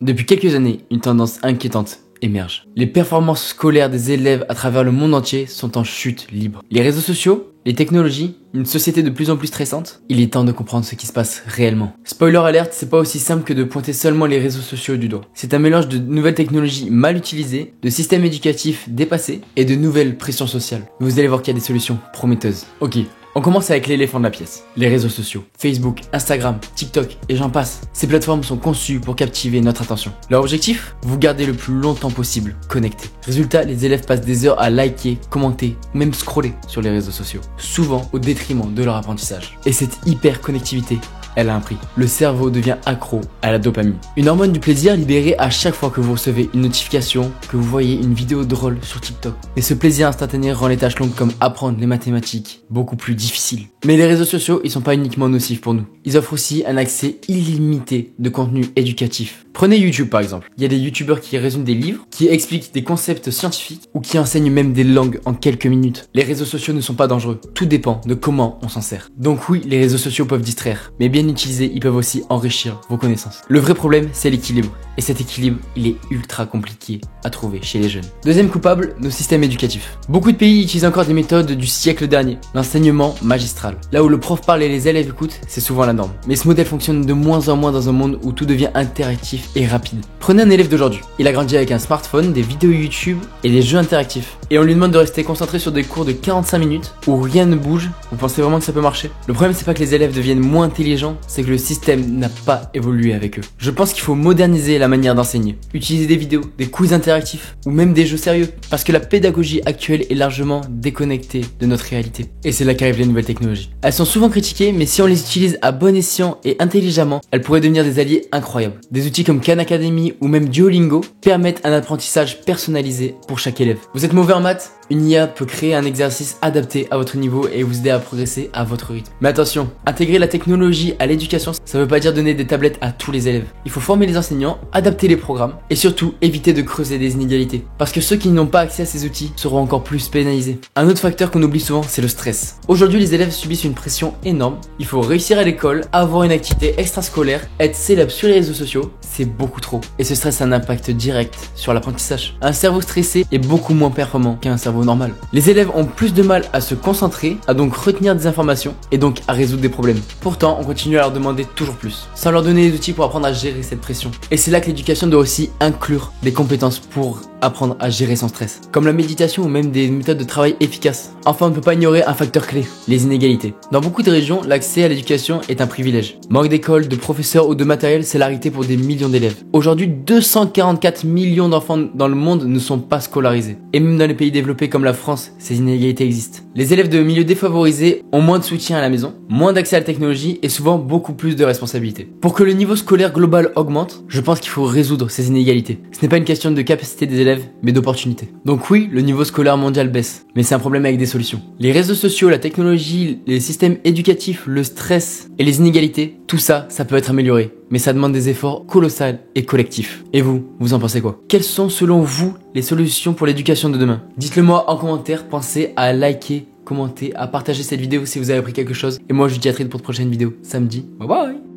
Depuis quelques années, une tendance inquiétante émerge. Les performances scolaires des élèves à travers le monde entier sont en chute libre. Les réseaux sociaux, les technologies, une société de plus en plus stressante, il est temps de comprendre ce qui se passe réellement. Spoiler alert, c'est pas aussi simple que de pointer seulement les réseaux sociaux du doigt. C'est un mélange de nouvelles technologies mal utilisées, de systèmes éducatifs dépassés et de nouvelles pressions sociales. Vous allez voir qu'il y a des solutions prometteuses. Ok. On commence avec l'éléphant de la pièce, les réseaux sociaux. Facebook, Instagram, TikTok et j'en passe. Ces plateformes sont conçues pour captiver notre attention. Leur objectif? Vous garder le plus longtemps possible connecté. Résultat, les élèves passent des heures à liker, commenter ou même scroller sur les réseaux sociaux. Souvent au détriment de leur apprentissage. Et cette hyper connectivité, elle a un prix. Le cerveau devient accro à la dopamine. Une hormone du plaisir libérée à chaque fois que vous recevez une notification, que vous voyez une vidéo drôle sur TikTok. Et ce plaisir instantané rend les tâches longues comme apprendre les mathématiques beaucoup plus difficiles. Mais les réseaux sociaux, ils sont pas uniquement nocifs pour nous. Ils offrent aussi un accès illimité de contenu éducatif. Prenez YouTube par exemple. Il y a des youtubeurs qui résument des livres, qui expliquent des concepts scientifiques ou qui enseignent même des langues en quelques minutes. Les réseaux sociaux ne sont pas dangereux. Tout dépend de comment on s'en sert. Donc oui, les réseaux sociaux peuvent distraire, mais bien utilisés, ils peuvent aussi enrichir vos connaissances. Le vrai problème, c'est l'équilibre. Et cet équilibre, il est ultra compliqué à trouver chez les jeunes. Deuxième coupable, nos systèmes éducatifs. Beaucoup de pays utilisent encore des méthodes du siècle dernier. L'enseignement magistral. Là où le prof parle et les élèves écoutent, c'est souvent la norme. Mais ce modèle fonctionne de moins en moins dans un monde où tout devient interactif et rapide. Prenez un élève d'aujourd'hui. Il a grandi avec un smartphone, des vidéos YouTube et des jeux interactifs. Et on lui demande de rester concentré sur des cours de 45 minutes où rien ne bouge. Vous pensez vraiment que ça peut marcher? Le problème, c'est pas que les élèves deviennent moins intelligents, c'est que le système n'a pas évolué avec eux. Je pense qu'il faut moderniser la manière d'enseigner. Utiliser des vidéos, des quiz interactifs ou même des jeux sérieux. Parce que la pédagogie actuelle est largement déconnectée de notre réalité. Et c'est là qu'arrivent les nouvelles technologies. Elles sont souvent critiquées, mais si on les utilise à bon escient et intelligemment, elles pourraient devenir des alliés incroyables. Des outils comme Khan Academy ou même Duolingo permettent un apprentissage personnalisé pour chaque élève. Vous êtes mauvais en maths? Une IA peut créer un exercice adapté à votre niveau et vous aider à progresser à votre rythme. Mais attention, intégrer la technologie à l'éducation, ça veut pas dire donner des tablettes à tous les élèves. Il faut former les enseignants, adapter les programmes et surtout éviter de creuser des inégalités. Parce que ceux qui n'ont pas accès à ces outils seront encore plus pénalisés. Un autre facteur qu'on oublie souvent, c'est le stress. Aujourd'hui, les élèves subissent une pression énorme. Il faut réussir à l'école, avoir une activité extrascolaire, être célèbre sur les réseaux sociaux, c'est beaucoup trop. Et ce stress a un impact direct sur l'apprentissage. Un cerveau stressé est beaucoup moins performant qu'un cerveau normal. Les élèves ont plus de mal à se concentrer, à donc retenir des informations et donc à résoudre des problèmes. Pourtant, on continue à leur demander toujours plus, sans leur donner les outils pour apprendre à gérer cette pression. Et c'est là que l'éducation doit aussi inclure des compétences pour apprendre à gérer son stress, comme la méditation ou même des méthodes de travail efficaces. Enfin, on ne peut pas ignorer un facteur clé, les inégalités. Dans beaucoup de régions, l'accès à l'éducation est un privilège. Manque d'écoles, de professeurs ou de matériel, c'est la réalité pour des millions d'élèves. Aujourd'hui, 244 millions d'enfants dans le monde ne sont pas scolarisés. Et même dans les pays développés comme la France, ces inégalités existent. Les élèves de milieux défavorisés ont moins de soutien à la maison, moins d'accès à la technologie et souvent beaucoup plus de responsabilités. Pour que le niveau scolaire global augmente, je pense qu'il faut résoudre ces inégalités. Ce n'est pas une question de capacité des élèves, mais d'opportunité. Donc oui, le niveau scolaire mondial baisse, mais c'est un problème avec des solutions. Les réseaux sociaux, la technologie, les systèmes éducatifs, le stress et les inégalités, tout ça, ça peut être amélioré. Mais ça demande des efforts colossaux et collectifs. Et vous en pensez quoi? Quelles sont selon vous les solutions pour l'éducation de demain? Dites-le moi en commentaire, pensez à liker, commenter, à partager cette vidéo si vous avez appris quelque chose. Et moi je vous dis à très vite pour de prochaines vidéos samedi. Bye bye.